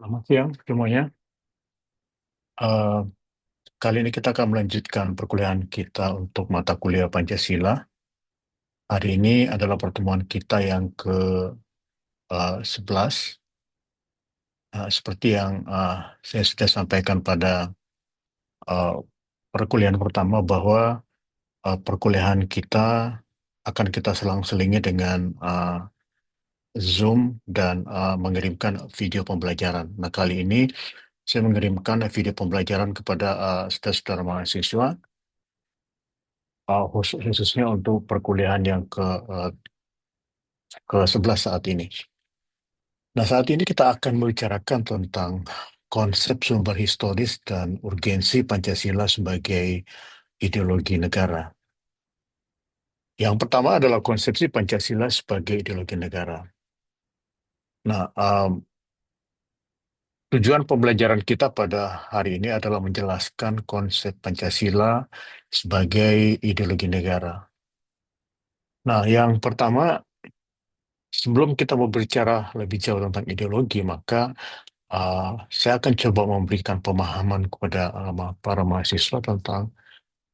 Selamat siang semuanya. Eh, Kali ini kita akan melanjutkan perkuliahan kita untuk mata kuliah Pancasila. Hari ini adalah pertemuan kita yang ke-11. Seperti yang saya sudah sampaikan pada eh, perkuliahan pertama bahwa perkuliahan kita akan kita selang-selingi dengan Zoom dan mengirimkan video pembelajaran. Nah, kali ini saya mengirimkan video pembelajaran kepada saudara-saudara mahasiswa khususnya untuk perkuliahan yang ke-11 saat ini. Nah, saat ini kita akan membicarakan tentang konsep sumber historis dan urgensi Pancasila sebagai ideologi negara. Yang pertama adalah konsepsi Pancasila sebagai ideologi negara. Nah, tujuan pembelajaran kita pada hari ini adalah menjelaskan konsep Pancasila sebagai ideologi negara. Nah, yang pertama, sebelum kita berbicara lebih jauh tentang ideologi, maka saya akan coba memberikan pemahaman kepada para mahasiswa tentang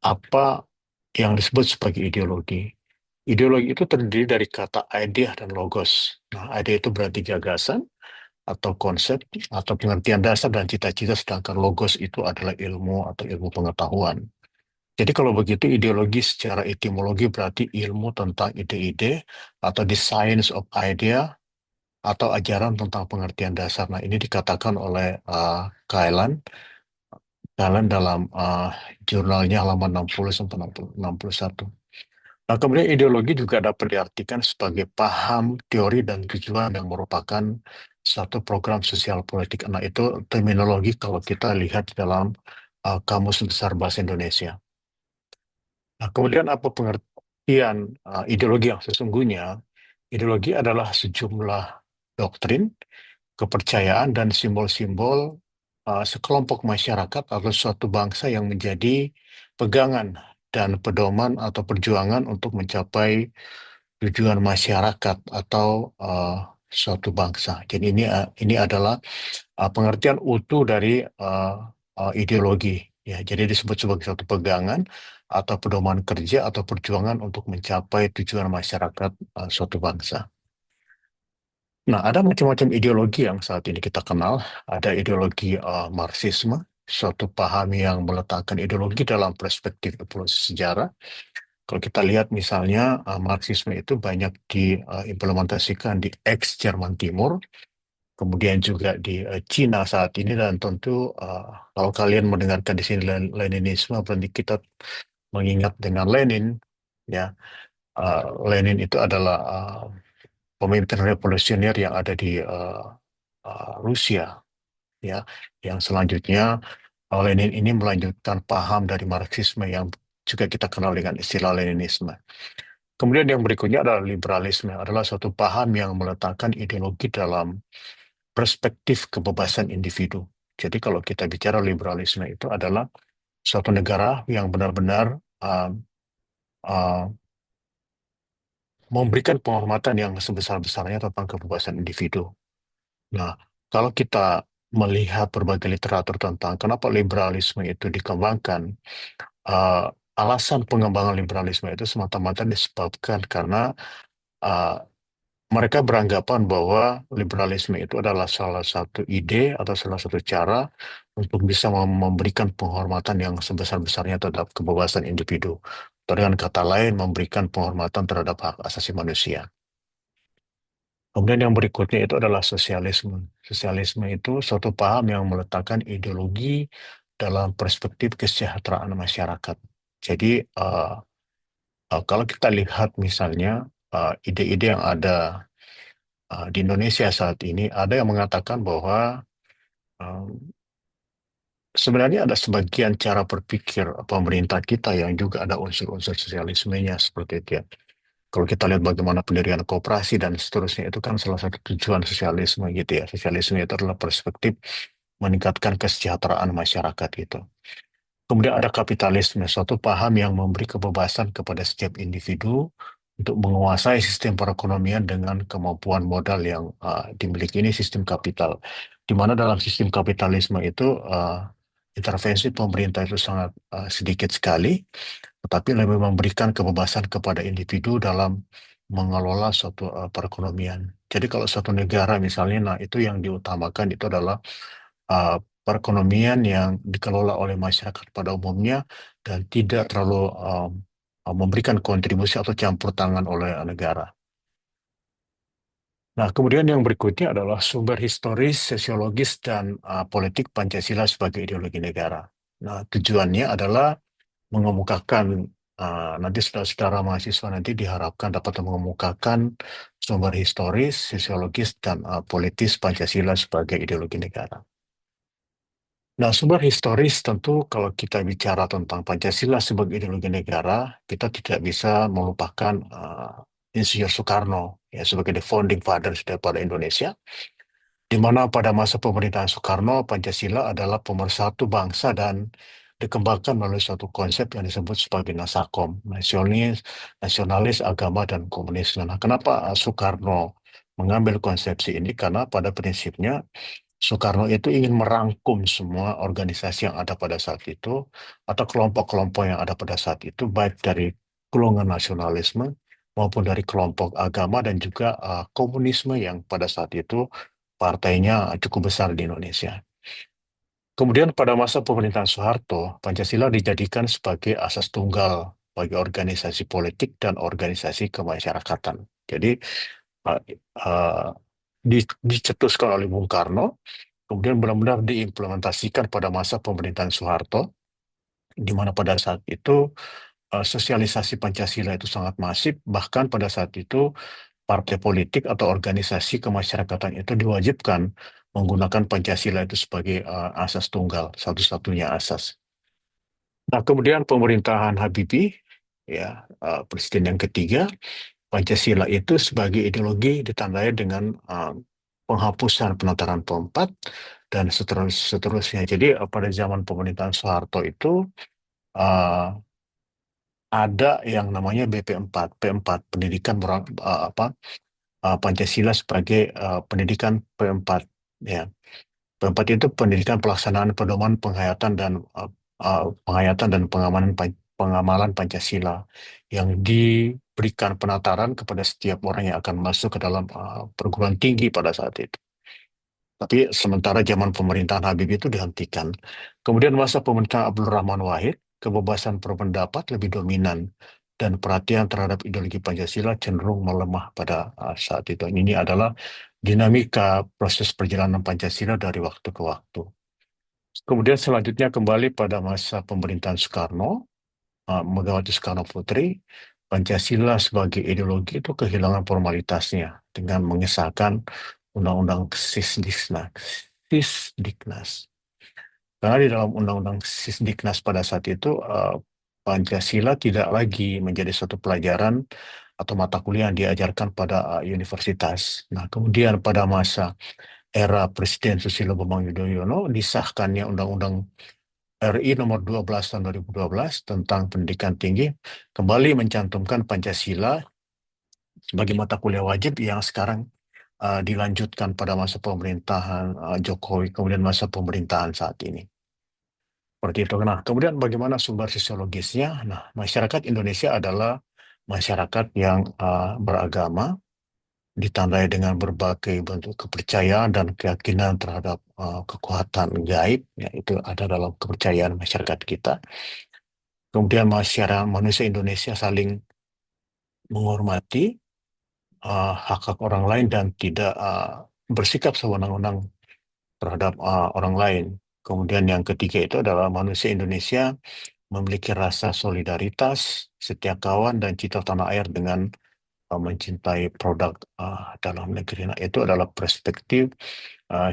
apa yang disebut sebagai ideologi. Ideologi itu terdiri dari kata idea dan logos. Nah, idea itu berarti gagasan atau konsep atau pengertian dasar dan cita-cita, sedangkan logos itu adalah ilmu atau ilmu pengetahuan. Jadi kalau begitu ideologi secara etimologi berarti ilmu tentang ide-ide atau the science of idea atau ajaran tentang pengertian dasar. Nah, ini dikatakan oleh Kailan dalam jurnalnya halaman 60 sampai 61. Nah, kemudian ideologi juga dapat diartikan sebagai paham, teori, dan tujuan yang merupakan satu program sosial politik. Nah, itu terminologi kalau kita lihat dalam Kamus Besar Bahasa Indonesia. Nah, kemudian apa pengertian ideologi yang sesungguhnya? Ideologi adalah sejumlah doktrin, kepercayaan, dan simbol-simbol sekelompok masyarakat atau suatu bangsa yang menjadi pegangan dan pedoman atau perjuangan untuk mencapai tujuan masyarakat atau suatu bangsa. Jadi ini adalah pengertian utuh dari ideologi. Ya, jadi disebut sebagai suatu pegangan atau pedoman kerja atau perjuangan untuk mencapai tujuan masyarakat suatu bangsa. Nah, ada macam-macam ideologi yang saat ini kita kenal. Ada ideologi Marxisme, suatu paham yang meletakkan ideologi dalam perspektif evolusi sejarah. Kalau kita lihat misalnya Marxisme itu banyak diimplementasikan di ex-Jerman Timur, kemudian juga di Cina saat ini, dan tentu kalau kalian mendengarkan di sini Leninisme, berarti kita mengingat dengan Lenin, ya. Lenin itu adalah pemimpin revolusioner yang ada di Rusia, ya, yang selanjutnya Lenin ini melanjutkan paham dari Marxisme yang juga kita kenal dengan istilah Leninisme. Kemudian yang berikutnya adalah liberalisme, adalah suatu paham yang meletakkan ideologi dalam perspektif kebebasan individu. Jadi kalau kita bicara liberalisme itu adalah suatu negara yang benar-benar uh, uh, memberikan penghormatan yang sebesar-besarnya tentang kebebasan individu. Nah, kalau kita melihat berbagai literatur tentang kenapa liberalisme itu dikembangkan, uh, alasan pengembangan liberalisme itu semata-mata disebabkan karena uh, mereka beranggapan bahwa liberalisme itu adalah salah satu ide atau salah satu cara untuk bisa memberikan penghormatan yang sebesar-besarnya terhadap kebebasan individu. Atau dengan kata lain, memberikan penghormatan terhadap hak asasi manusia. Kemudian yang berikutnya itu adalah sosialisme. Sosialisme itu suatu paham yang meletakkan ideologi dalam perspektif kesejahteraan masyarakat. Jadi, kalau kita lihat misalnya ide-ide yang ada di Indonesia saat ini, ada yang mengatakan bahwa uh, sebenarnya ada sebagian cara berpikir pemerintah kita yang juga ada unsur-unsur sosialismenya seperti itu ya. Kalau kita lihat bagaimana pendirian koperasi dan seterusnya, itu kan salah satu tujuan sosialisme gitu ya. Sosialisme itu adalah perspektif meningkatkan kesejahteraan masyarakat itu. Kemudian ada kapitalisme, suatu paham yang memberi kebebasan kepada setiap individu untuk menguasai sistem perekonomian dengan kemampuan modal yang dimiliki. Ini sistem kapital, di mana dalam sistem kapitalisme itu intervensi pemerintah itu sangat sedikit sekali, tetapi lebih memberikan kebebasan kepada individu dalam mengelola suatu perekonomian. Jadi kalau suatu negara misalnya, nah itu yang diutamakan itu adalah uh, perekonomian yang dikelola oleh masyarakat pada umumnya dan tidak terlalu memberikan kontribusi atau campur tangan oleh negara. Nah, kemudian yang berikutnya adalah sumber historis, sosiologis, dan politik Pancasila sebagai ideologi negara. Nah, tujuannya adalah mengemukakan, nanti saudara-saudara mahasiswa nanti diharapkan dapat mengemukakan sumber historis, sosiologis, dan politis Pancasila sebagai ideologi negara. Nah, sumber historis tentu kalau kita bicara tentang Pancasila sebagai ideologi negara, kita tidak bisa melupakan Insinyur Soekarno ya sebagai the founding fathers daripada Indonesia, di mana pada masa pemerintahan Soekarno, Pancasila adalah pemersatu bangsa dan dikembangkan melalui suatu konsep yang disebut sebagai Nasakom, nasionalis, agama, dan komunisme. Nah, kenapa Soekarno mengambil konsepsi ini? Karena pada prinsipnya Soekarno itu ingin merangkum semua organisasi yang ada pada saat itu atau kelompok-kelompok yang ada pada saat itu, baik dari golongan nasionalisme maupun dari kelompok agama dan juga komunisme yang pada saat itu partainya cukup besar di Indonesia. Kemudian pada masa pemerintahan Soeharto, Pancasila dijadikan sebagai asas tunggal bagi organisasi politik dan organisasi kemasyarakatan. Jadi uh, uh, dicetuskan oleh Bung Karno, kemudian benar-benar diimplementasikan pada masa pemerintahan Soeharto, di mana pada saat itu sosialisasi Pancasila itu sangat masif, bahkan pada saat itu partai politik atau organisasi kemasyarakatan itu diwajibkan menggunakan Pancasila itu sebagai asas tunggal, satu-satunya asas. Nah, kemudian pemerintahan Habibie, ya, presiden yang ketiga, Pancasila itu sebagai ideologi ditandai dengan penghapusan penataran keempat dan seterusnya. Jadi pada zaman pemerintahan Soeharto itu uh, ada yang namanya BP4, P4, pendidikan Pancasila sebagai pendidikan P4. Ya, P4 itu pendidikan pelaksanaan pedoman penghayatan dan pengamalan Pancasila yang diberikan penataran kepada setiap orang yang akan masuk ke dalam perguruan tinggi pada saat itu. Tapi sementara zaman pemerintahan Habibie itu dihentikan. Kemudian masa pemerintahan Abdul Rahman Wahid, kebebasan berpendapat lebih dominan dan perhatian terhadap ideologi Pancasila cenderung melemah pada saat itu. Ini adalah dinamika proses perjalanan Pancasila dari waktu ke waktu. Kemudian selanjutnya kembali pada masa pemerintahan Soekarno, Megawati Soekarno Putri, Pancasila sebagai ideologi itu kehilangan formalitasnya dengan mengesahkan Undang-Undang Sisdiknas. Karena di dalam Undang-Undang Sisdiknas pada saat itu, Pancasila tidak lagi menjadi suatu pelajaran atau mata kuliah yang diajarkan pada universitas. Nah, kemudian pada masa era Presiden Susilo Bambang Yudhoyono disahkannya Undang-Undang RI nomor 12 tahun 2012 tentang pendidikan tinggi kembali mencantumkan Pancasila sebagai mata kuliah wajib yang sekarang dilanjutkan pada masa pemerintahan Jokowi, kemudian masa pemerintahan saat ini. Seperti itu. Nah, kemudian bagaimana sumber sosiologisnya? Nah, masyarakat Indonesia adalah masyarakat yang beragama, ditandai dengan berbagai bentuk kepercayaan dan keyakinan terhadap kekuatan gaib, yaitu ada dalam kepercayaan masyarakat kita. Kemudian masyarakat manusia Indonesia saling menghormati hak-hak orang lain dan tidak bersikap sewenang-wenang terhadap orang lain. Kemudian yang ketiga itu adalah manusia Indonesia memiliki rasa solidaritas, setia kawan, dan cinta tanah air dengan mencintai produk dalam negeri. Nah, itu adalah perspektif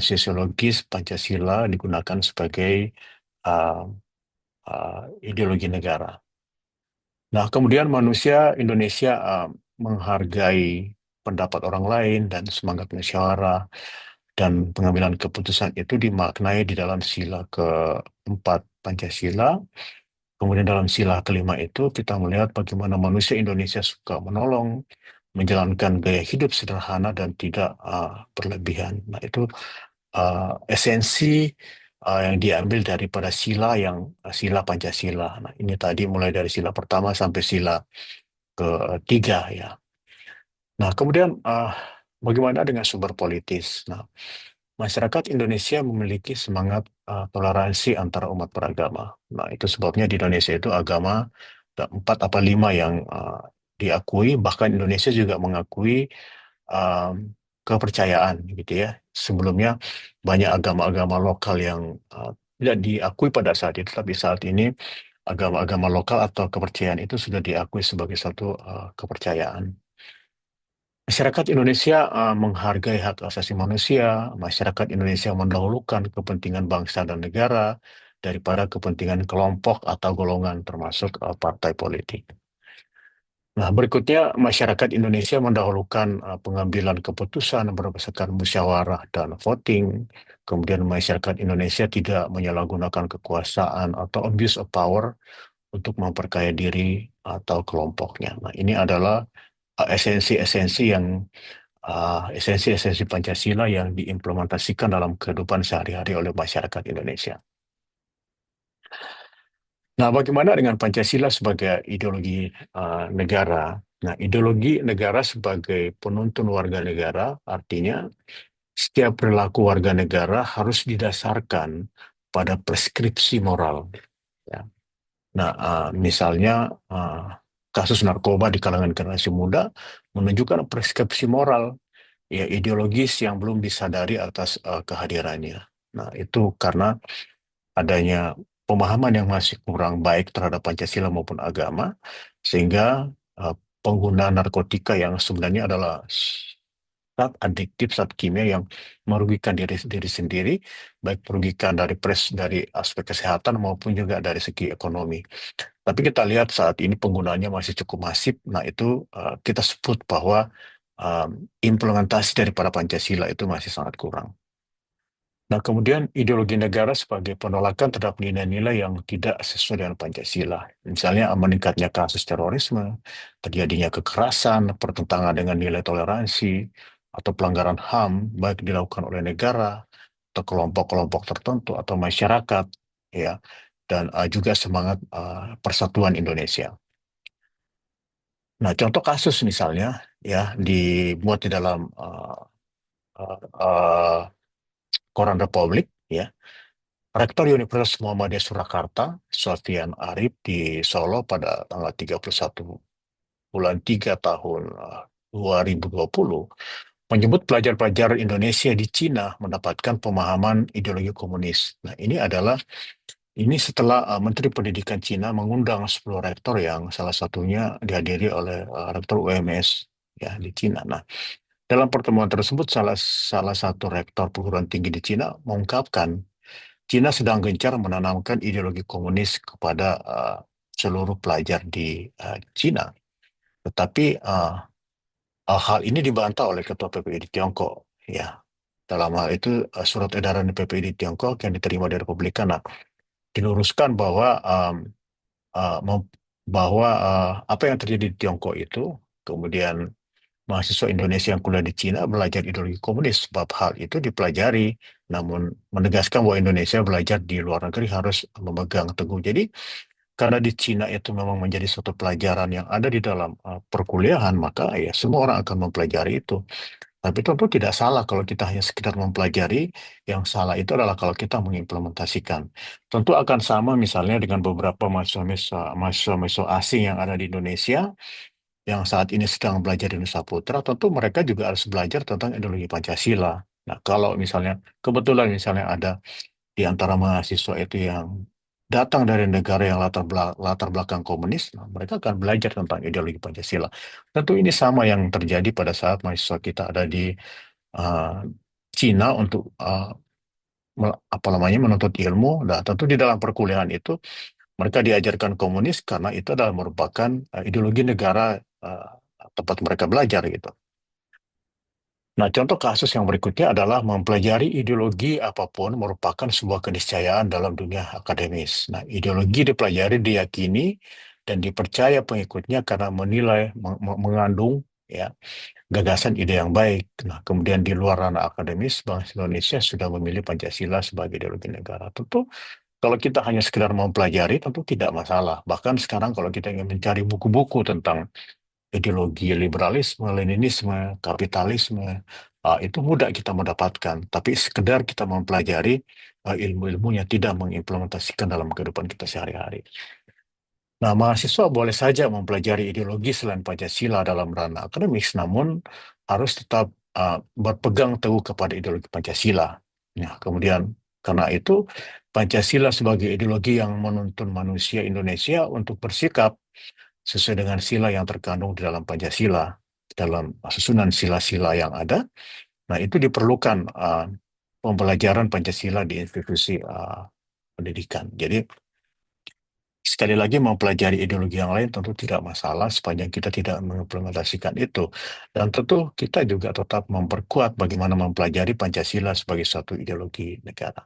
sosiologis Pancasila digunakan sebagai uh, ideologi negara. Nah, kemudian manusia Indonesia menghargai pendapat orang lain dan semangat musyawarah dan pengambilan keputusan itu dimaknai di dalam sila keempat Pancasila. Kemudian dalam sila kelima itu kita melihat bagaimana manusia Indonesia suka menolong, menjalankan gaya hidup sederhana dan tidak berlebihan. Nah, itu esensi yang diambil daripada sila Pancasila. Nah, ini tadi mulai dari sila pertama sampai sila ketiga ya. Nah, kemudian bagaimana dengan sumber politis? Nah, masyarakat Indonesia memiliki semangat toleransi antara umat beragama. Nah, itu sebabnya di Indonesia itu agama ada 4 apa 5 yang diakui, bahkan Indonesia juga mengakui kepercayaan gitu ya. Sebelumnya banyak agama-agama lokal yang tidak diakui pada saat itu, tapi saat ini agama-agama lokal atau kepercayaan itu sudah diakui sebagai satu kepercayaan. Masyarakat Indonesia menghargai hak asasi manusia. Masyarakat Indonesia mendahulukan kepentingan bangsa dan negara daripada kepentingan kelompok atau golongan, termasuk partai politik. Nah, berikutnya masyarakat Indonesia mendahulukan pengambilan keputusan berdasarkan musyawarah dan voting. Kemudian masyarakat Indonesia tidak menyalahgunakan kekuasaan atau abuse of power untuk memperkaya diri atau kelompoknya. Nah, ini adalah esensi-esensi yang esensi-esensi Pancasila yang diimplementasikan dalam kehidupan sehari-hari oleh masyarakat Indonesia. Nah, bagaimana dengan Pancasila sebagai ideologi negara? Nah, ideologi negara sebagai penuntun warga negara artinya setiap perilaku warga negara harus didasarkan pada preskripsi moral. Ya. Nah, misalnya kasus narkoba di kalangan generasi muda menunjukkan preskripsi moral ya ideologis yang belum disadari atas kehadirannya. Nah, itu karena adanya pemahaman yang masih kurang baik terhadap Pancasila maupun agama, sehingga uh, penggunaan narkotika yang sebenarnya adalah zat adiktif, zat kimia yang merugikan diri diri sendiri, baik merugikan dari aspek kesehatan maupun juga dari segi ekonomi. Tapi kita lihat saat ini penggunaannya masih cukup masif. Nah, itu kita sebut bahwa um, implementasi daripada Pancasila itu masih sangat kurang. Nah, kemudian ideologi negara sebagai penolakan terhadap nilai-nilai yang tidak sesuai dengan Pancasila. Misalnya meningkatnya kasus terorisme, terjadinya kekerasan, pertentangan dengan nilai toleransi, atau pelanggaran HAM, baik dilakukan oleh negara, atau kelompok-kelompok tertentu, atau masyarakat, ya, dan juga semangat persatuan Indonesia. Nah, contoh kasus misalnya, ya, dimuat di dalam uh, uh, Koran Republik, ya, Rektor Universitas Muhammadiyah Surakarta, Sofyan Arif di Solo pada tanggal 31 bulan 3 tahun 2020 menyebut pelajar-pelajar Indonesia di Cina mendapatkan pemahaman ideologi komunis. Nah, ini setelah Menteri Pendidikan Cina mengundang 10 rektor yang salah satunya dihadiri oleh rektor UMS ya di Cina. Nah, dalam pertemuan tersebut salah satu rektor perguruan tinggi di Cina mengungkapkan Cina sedang gencar menanamkan ideologi komunis kepada seluruh pelajar di Cina. Tetapi hal ini dibantah oleh Ketua PPI di Tiongkok. Ya, dalam hal itu surat edaran PPI di Tiongkok yang diterima dari Republikan diluruskan uh, mem- bahwa apa yang terjadi di Tiongkok itu kemudian mahasiswa Indonesia yang kuliah di Cina belajar ideologi komunis sebab hal itu dipelajari, namun menegaskan bahwa Indonesia belajar di luar negeri harus memegang teguh. Jadi karena di Cina itu memang menjadi suatu pelajaran yang ada di dalam perkuliahan, maka ya semua orang akan mempelajari itu. Tapi tentu tidak salah kalau kita hanya sekedar mempelajari, yang salah itu adalah kalau kita mengimplementasikan. Tentu akan sama misalnya dengan beberapa mahasiswa-mahasiswa asing yang ada di Indonesia, yang saat ini sedang belajar di Nusa Putra, tentu mereka juga harus belajar tentang ideologi Pancasila. Nah, kalau misalnya kebetulan misalnya ada di antara mahasiswa itu yang datang dari negara yang latar belakang komunis, nah, mereka akan belajar tentang ideologi Pancasila. Tentu ini sama yang terjadi pada saat mahasiswa kita ada di uh, Cina untuk apa namanya menuntut ilmu. Nah, tentu di dalam perkuliahan itu mereka diajarkan komunis karena itu adalah merupakan ideologi negara uh, tempat mereka belajar gitu. Nah, contoh kasus yang berikutnya adalah mempelajari ideologi apapun merupakan sebuah keniscayaan dalam dunia akademis. Nah, ideologi dipelajari, diyakini, dan dipercaya pengikutnya karena mengandung ya, gagasan ide yang baik. Nah, kemudian di luar ranah akademis, bangsa Indonesia sudah memilih Pancasila sebagai ideologi negara. Tentu kalau kita hanya sekedar mempelajari, tentu tidak masalah. Bahkan sekarang kalau kita ingin mencari buku-buku tentang ideologi liberalisme, Leninisme, kapitalisme, itu mudah kita mendapatkan. Tapi sekedar kita mempelajari ilmu-ilmunya, tidak mengimplementasikan dalam kehidupan kita sehari-hari. Nah, mahasiswa boleh saja mempelajari ideologi selain Pancasila dalam ranah akademis, namun harus tetap berpegang teguh kepada ideologi Pancasila. Nah, kemudian karena itu Pancasila sebagai ideologi yang menuntun manusia Indonesia untuk bersikap sesuai dengan sila yang terkandung di dalam Pancasila, dalam susunan sila-sila yang ada. Nah, itu diperlukan pembelajaran Pancasila di institusi pendidikan. Jadi sekali lagi mempelajari ideologi yang lain tentu tidak masalah sepanjang kita tidak mengimplementasikan itu. Dan tentu kita juga tetap memperkuat bagaimana mempelajari Pancasila sebagai satu ideologi negara.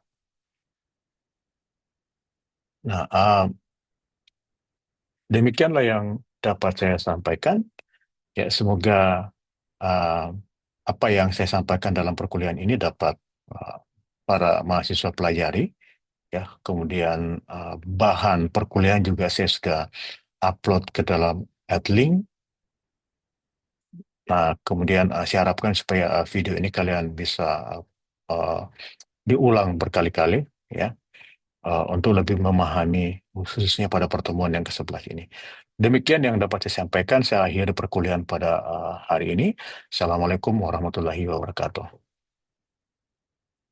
Nah, demikianlah yang dapat saya sampaikan. Ya, semoga uh, apa yang saya sampaikan dalam perkuliahan ini dapat uh, para mahasiswa pelajari. Ya, kemudian bahan perkuliahan juga saya sudah upload ke dalam Adlink. Nah, kemudian saya harapkan supaya video ini kalian bisa uh, diulang berkali-kali, ya, untuk lebih memahami khususnya pada pertemuan yang ke-11 ini. Demikian yang dapat saya sampaikan. Saya akhiri perkuliahan pada hari ini. Assalamualaikum warahmatullahi wabarakatuh.